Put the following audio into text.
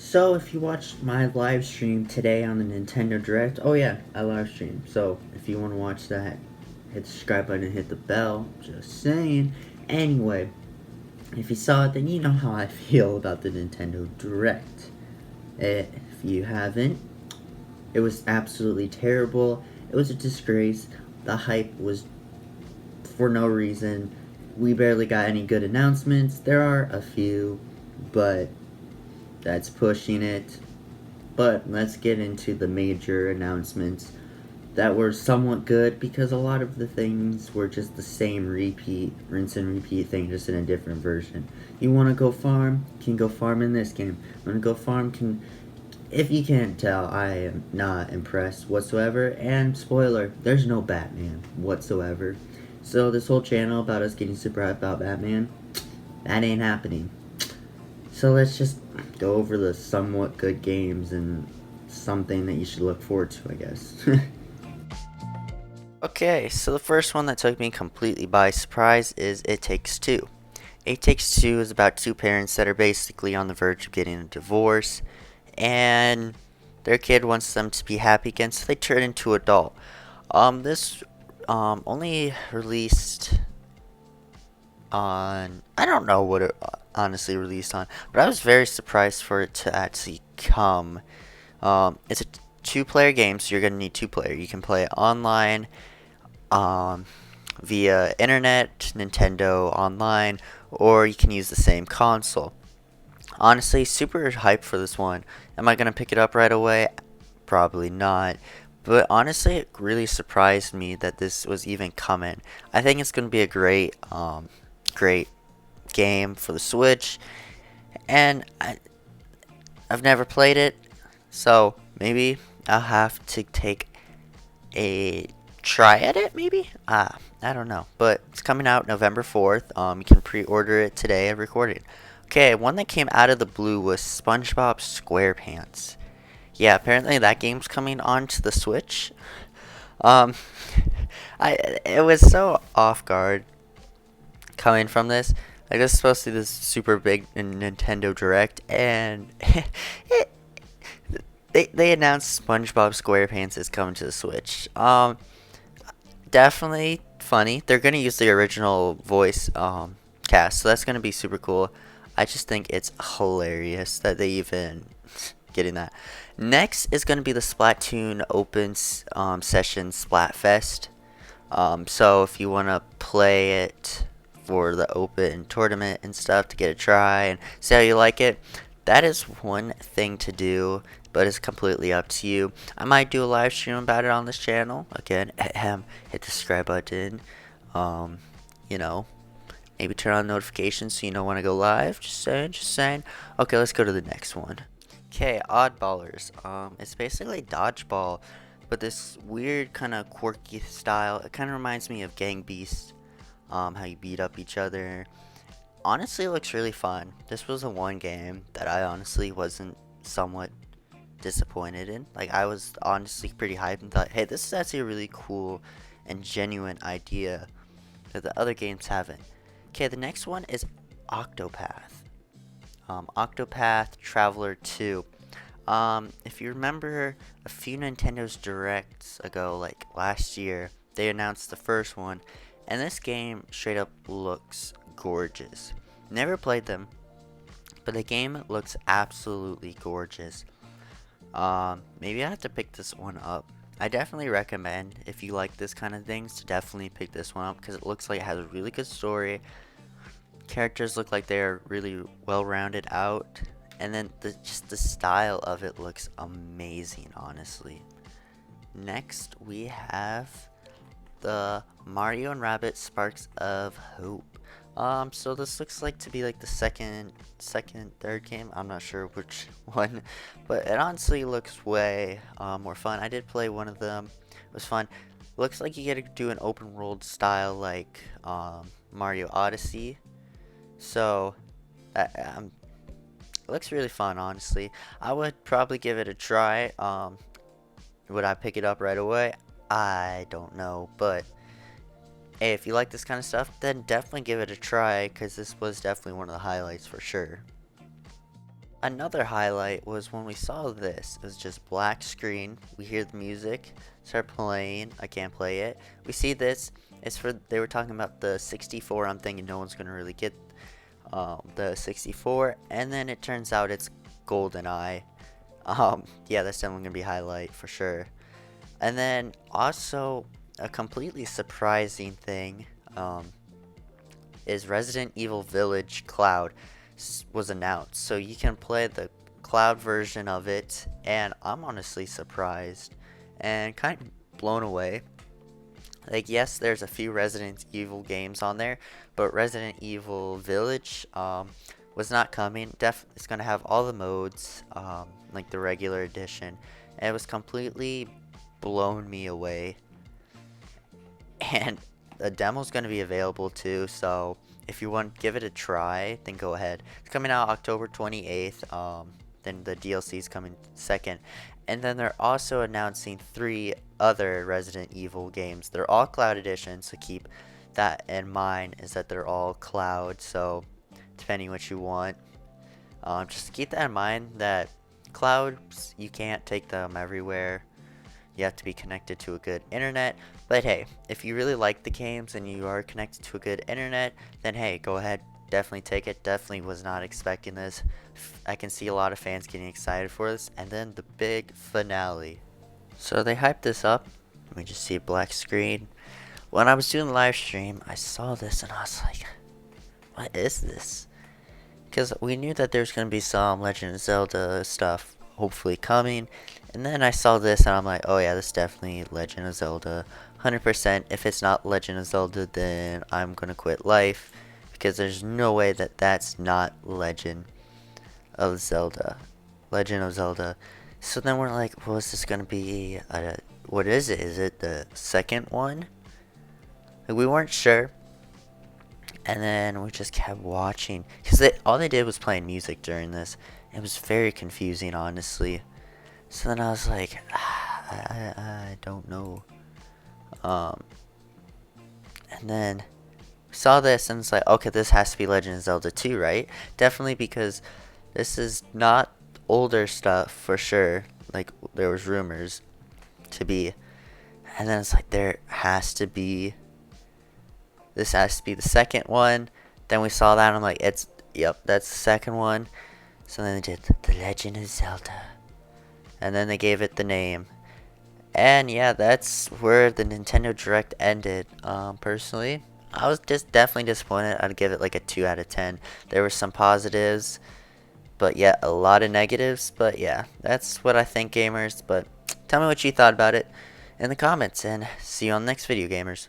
So if you watched my live stream today on the Nintendo Direct, oh yeah, I live stream. So if you want to watch that, hit the subscribe button and hit the bell. Just saying. Anyway, if you saw it, then you know how I feel about the Nintendo Direct. If you haven't, it was absolutely terrible. It was a disgrace. The hype was for no reason. We barely got any good announcements. There are a few, but that's pushing it. But let's get into the major announcements that were somewhat good because a lot of the things were just the same repeat, rinse and repeat thing, just in a different version. You want to go farm? Can go farm in this game. Want to go farm? Can. If you can't tell, I am not impressed whatsoever. And spoiler, there's no Batman whatsoever. So this whole channel about us getting super hyped about Batman, that ain't happening. So let's just go over the somewhat good games and something that you should look forward to, I guess. Okay, so the first one that took me completely by surprise is It Takes Two. It Takes Two is about two parents that are basically on the verge of getting a divorce, and their kid wants them to be happy again, so they turn into an adult. This only released on, I don't know what it honestly released on, but I was very surprised for it to actually come. It's a two-player game, so you're gonna need two-player. You can play it online, um, via internet, Nintendo Online, or you can use the same console. Honestly, super hyped for this one. Am I gonna pick it up right away? Probably not. But honestly, it really surprised me that this was even coming. I think it's gonna be a great game for the Switch, and I've never played it, so maybe I'll have to take a try at it, maybe? I don't know. But it's coming out November 4th. You can pre-order it today and record it. Okay, one that came out of the blue was SpongeBob SquarePants. Yeah, apparently that game's coming onto the Switch. Um, it was so off guard coming from this. Like, this is supposed to be this super big Nintendo Direct, and it, they announced SpongeBob SquarePants is coming to the Switch. Definitely funny. They're gonna use the original voice cast, so that's gonna be super cool. I just think it's hilarious that they even getting that. Next is gonna be the Splatoon Open Session Splatfest. So if you wanna play it for the open tournament and stuff to get a try and see how you like it, that is one thing to do, but it's completely up to you. I might do a live stream about it on this channel. Again, hit the subscribe button. Um, you know, maybe turn on notifications so you know when I go live. Just saying, just saying. Okay, let's go to the next one. Okay, Oddballers. It's basically dodgeball, but this weird kind of quirky style. It kind of reminds me of Gang Beasts. How you beat up each other. Honestly, it looks really fun. This was a one game that I honestly wasn't somewhat disappointed in. Like, I was honestly pretty hyped and thought, hey, this is actually a really cool and genuine idea that the other games haven't. Okay, the next one is Octopath. Octopath Traveler 2. If you remember a few Nintendo's Directs ago, like last year, they announced the first one, and this game straight up looks gorgeous. Never played them, but the game looks absolutely gorgeous. Maybe I have to pick this one up. I definitely recommend, if you like this kind of things, to definitely pick this one up because it looks like it has a really good story. Characters look like they're really well rounded out, and then just the style of it looks amazing, honestly. Next, we have the Mario and Rabbit Sparks of Hope. So this looks like to be like the third game. I'm not sure which one, but it honestly looks way more fun. I did play one of them. It was fun. Looks like you get to do an open world style like Mario Odyssey. So it looks really fun, honestly. I would probably give it a try. Would I pick it up right away? I don't know, but hey, if you like this kind of stuff, then definitely give it a try, because this was definitely one of the highlights for sure. Another highlight was when we saw this. It was just black screen. We hear the music start playing. I can't play it. We see this. It's for they were talking about the 64. I'm thinking no one's gonna really get the 64, and then it turns out it's GoldenEye. Yeah, that's definitely gonna be a highlight for sure. And then also a completely surprising thing is Resident Evil Village Cloud was announced. So you can play the cloud version of it, and I'm honestly surprised and kind of blown away. Like, yes, there's a few Resident Evil games on there, but Resident Evil Village was not coming. It's gonna have all the modes, like the regular edition, and it was completely blown me away. And the demo's gonna be available too, so if you want to give it a try, then go ahead. It's coming out October 28th. Then the DLC is coming second, and then they're also announcing 3 other Resident Evil games. They're all Cloud Edition, so keep that in mind. Is that they're all Cloud, so depending what you want, just keep that in mind. That Clouds, you can't take them everywhere. You have to be connected to a good internet. But hey, if you really like the games and you are connected to a good internet, then hey, go ahead. Definitely take it. Definitely was not expecting this. I can see a lot of fans getting excited for this. And then the big finale. So they hyped this up. We just see a black screen. When I was doing the live stream, I saw this and I was like, what is this? Because we knew that there's going to be some Legend of Zelda stuff hopefully coming. And then I saw this and I'm like, oh yeah, this is definitely Legend of Zelda. 100%. If it's not Legend of Zelda, then I'm going to quit life. Because there's no way that that's not Legend of Zelda. Legend of Zelda. So then we're like, well, is this going to be, what is it? Is it the second one? Like, we weren't sure. And then we just kept watching. Because all they did was playing music during this. It was very confusing, honestly. So then I was like, I don't know. And then we saw this and it's like, okay, this has to be Legend of Zelda 2, right? Definitely, because this is not older stuff for sure. Like, there was rumors to be. And then it's like, this has to be the second one. Then we saw that and I'm like, yep, that's the second one. So then they did The Legend of Zelda. And then they gave it the name. And yeah, that's where the Nintendo Direct ended. Personally, I was just definitely disappointed. I'd give it like a 2 out of 10. There were some positives, but yeah, a lot of negatives. But yeah, that's what I think, gamers. But tell me what you thought about it in the comments, and see you on the next video, gamers.